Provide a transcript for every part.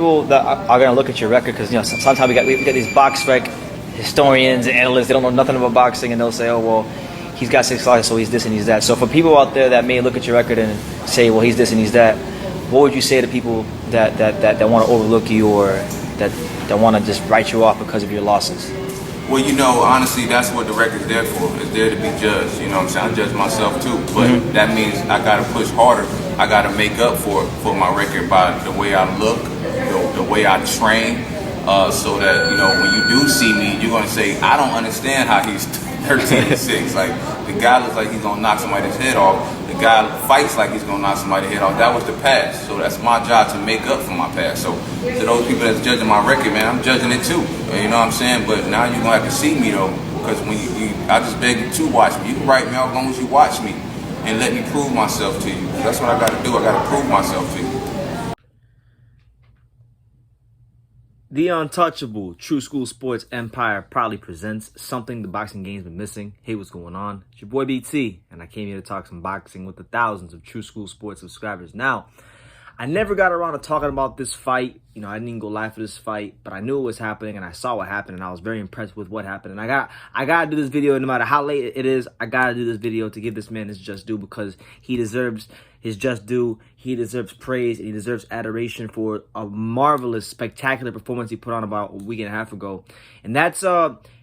People that are going to look at your record, because sometimes we get these box rec historians and analysts. They don't know nothing about boxing, and they'll say, oh well, he's got 6 losses, so he's this and he's that. So for people out there that may look at your record and say, well, he's this and he's that, what would you say to people that want to overlook you, or that want to just write you off because of your losses? Well, honestly, that's what the record's there for. It's there to be judged. You know what I'm saying? I judge myself too. But that means I got to push harder. I got to make up for my record by the way I look, the way I train, so that, when you do see me, you're going to say, I don't understand how he's 13-6. Like, the guy looks like he's going to knock somebody's head off. The guy fights like he's going to knock somebody's head off. That was the past. So that's my job to make up for my past. So to those people that's judging my record, man, I'm judging it too. You know what I'm saying? But now you're going to have to see me, though, because when I just beg you to watch me. You can write me out as long as you watch me and let me prove myself to you. That's what I got to do. I got to prove myself to you. The untouchable True School Sports Empire proudly presents something the boxing game's been missing. Hey, what's going on? It's your boy BT, and I came here to talk some boxing with the thousands of True School Sports subscribers. Now, I never got around to talking about this fight. I didn't even go live for this fight, but I knew it was happening, and I saw what happened, and I was very impressed with what happened. And I gotta do this video, no matter how late it is. I gotta do this video to give this man his just due, because he deserves his just due. He deserves praise, and he deserves adoration for a marvelous, spectacular performance he put on about a week and a half ago. And that's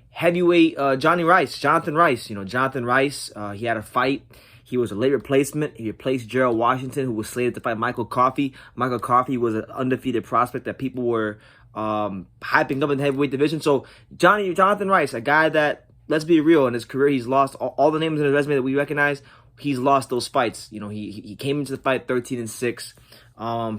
heavyweight Jonathan Rice. Jonathan Rice, he had a fight. He was a late replacement. He replaced Gerald Washington, who was slated to fight Michael Coffie. Michael Coffie was an undefeated prospect that people were hyping up in the heavyweight division. So Jonathan Rice, a guy that, let's be real, in his career, he's lost all the names in his resume that we recognize. He's lost those fights. He came into the fight 13-6.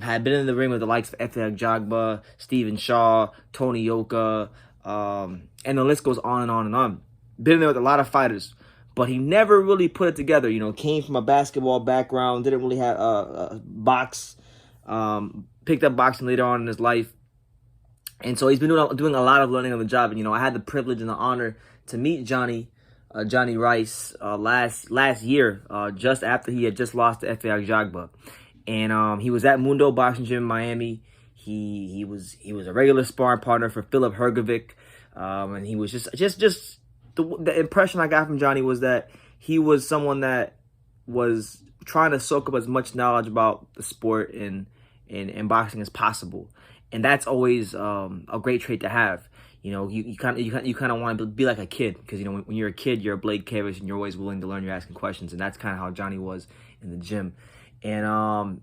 Had been in the ring with the likes of Efe Jagba, Stephen Shaw, Tony Yoka, and the list goes on and on and on. Been in there with a lot of fighters. But he never really put it together. Came from a basketball background, didn't really have a box, picked up boxing later on in his life. And so he's been doing a lot of learning on the job. And, I had the privilege and the honor to meet Johnny Rice last year, just after he had just lost to Efe Jagba. And he was at Mundo Boxing Gym in Miami. He was a regular sparring partner for Filip Hrgovic. And he was just the impression I got from Johnny was that he was someone that was trying to soak up as much knowledge about the sport and boxing as possible, and that's always a great trait to have. You kind of want to be like a kid, because when you're a kid, you're a blank canvas and you're always willing to learn. You're asking questions, and that's kind of how Johnny was in the gym. And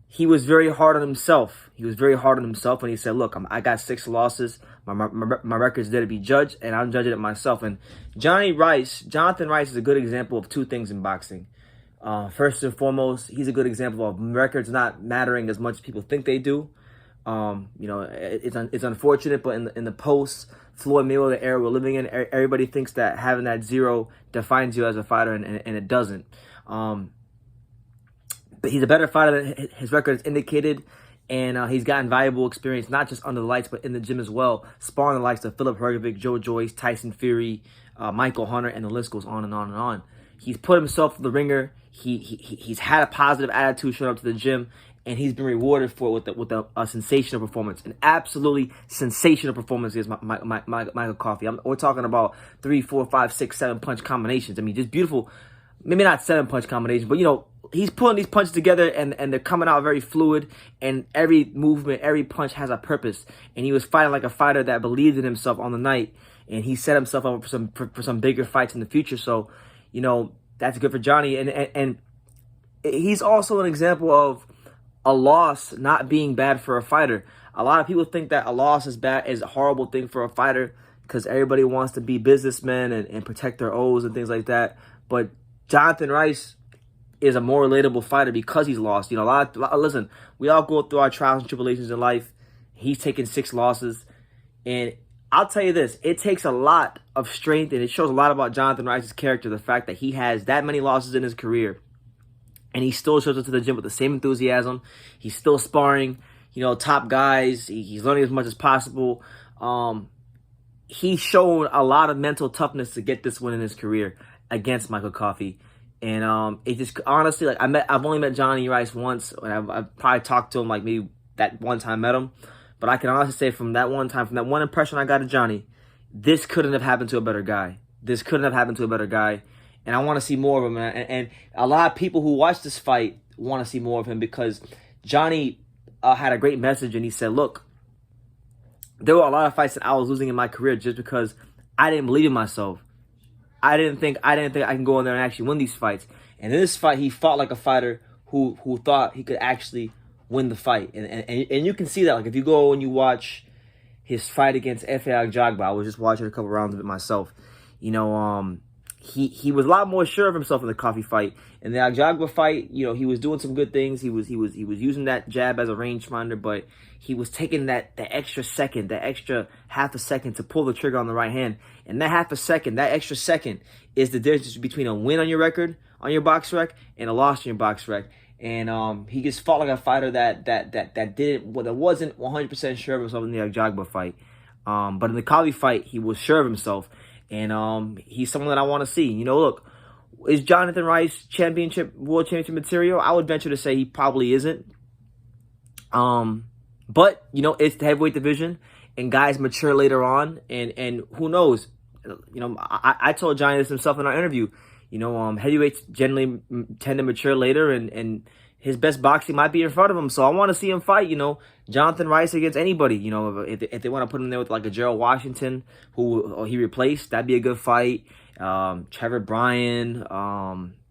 he was very hard on himself. He was very hard on himself when he said, look, I got 6 losses. My record's there to be judged, and I'm judging it myself. And Jonathan Rice is a good example of 2 things in boxing. First and foremost, he's a good example of records not mattering as much as people think they do. It's unfortunate, but in the post-Floyd Mayweather era we're living in, everybody thinks that having that 0 defines you as a fighter, and it doesn't. But he's a better fighter than his record has indicated, and he's gotten valuable experience, not just under the lights, but in the gym as well, sparring the likes of Filip Hrgovic, Joe Joyce, Tyson Fury, Michael Hunter, and the list goes on and on and on. He's put himself in the ringer. He's had a positive attitude showing up to the gym, and he's been rewarded for it with a sensational performance, an absolutely sensational performance against Michael Coffie. We're talking about 3, 4, 5, 6, 7 punch combinations. I mean, just beautiful. Maybe not 7 punch combinations, but he's pulling these punches together, and they're coming out very fluid, and every movement, every punch has a purpose. And he was fighting like a fighter that believed in himself on the night, and he set himself up for some bigger fights in the future. So, that's good for Johnny. And he's also an example of a loss not being bad for a fighter. A lot of people think that a loss is a horrible thing for a fighter, because everybody wants to be businessmen and protect their O's and things like that. But Jonathan Rice is a more relatable fighter because he's lost. Listen, we all go through our trials and tribulations in life. He's taken 6 losses, and I'll tell you this, it takes a lot of strength, and it shows a lot about Jonathan Rice's character, the fact that he has that many losses in his career, and he still shows up to the gym with the same enthusiasm. He's still sparring, top guys. He's learning as much as possible. He's shown a lot of mental toughness to get this win in his career against Michael Coffie. And it just honestly, I've only met Johnny Rice once, and I've probably talked to him like maybe that one time met him. But I can honestly say from that one time, from that one impression I got of Johnny, this couldn't have happened to a better guy. This couldn't have happened to a better guy. And I want to see more of him. And a lot of people who watch this fight want to see more of him because Johnny had a great message. And he said, look, there were a lot of fights that I was losing in my career just because I didn't believe in myself. I didn't think I can go in there and actually win these fights. And in this fight, he fought like a fighter who thought he could actually win the fight. And you can see that. Like if you go and you watch his fight against Efe Ajagba, I was just watching a couple rounds of it myself. You know, he was a lot more sure of himself in the Coffie fight. In the Ajagba fight, you know, he was doing some good things. He was using that jab as a rangefinder, but he was taking that extra second, that extra half a second to pull the trigger on the right hand. And that half a second, that extra second is the difference between a win on your record, on your box rec, and a loss on your box rec. And he just fought like a fighter that wasn't 100% sure of himself in the Ajagba fight. But in the Coffie fight, he was sure of himself. And he's someone that I want to see. You know, look, is Jonathan Rice world championship material? I would venture to say he probably isn't. But, you know, it's the heavyweight division, and guys mature later on, and who knows? You know, I told Johnny this himself in our interview. You know, heavyweights generally tend to mature later, and his best boxing might be in front of him. So I want to see him fight, you know, Jonathan Rice against anybody. You know, if they want to put him there with like a Gerald Washington, who he replaced, that'd be a good fight. Trevor Bryan,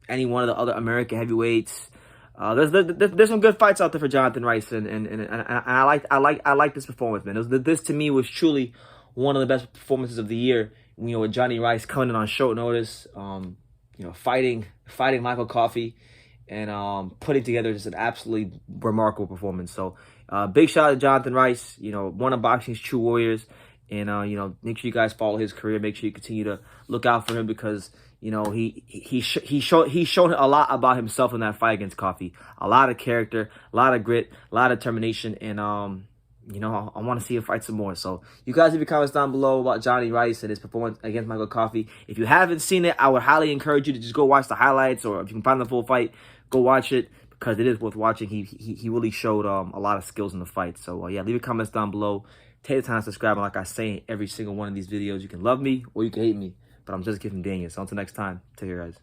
any one of the other American heavyweights. There's some good fights out there for Jonathan Rice, and I like this performance, man. This to me was truly one of the best performances of the year. You know, with Johnny Rice coming in on short notice, you know, fighting Michael Coffie, and putting together just an absolutely remarkable performance. So, big shout out to Jonathan Rice. You know, one of boxing's true warriors, and you know, make sure you guys follow his career. Make sure you continue to look out for him because, you know, he showed a lot about himself in that fight against Coffie. A lot of character, a lot of grit, a lot of determination, and you know, I want to see him fight some more. So you guys leave your comments down below about Johnny Rice and his performance against Michael Coffie. If you haven't seen it, I would highly encourage you to just go watch the highlights, or if you can find the full fight, go watch it because it is worth watching. He really showed a lot of skills in the fight. So yeah, leave your comments down below. Take the time to subscribe. And like I say in every single one of these videos, you can love me or you can hate me, but I'm just giving Daniel. So until next time, take care, guys.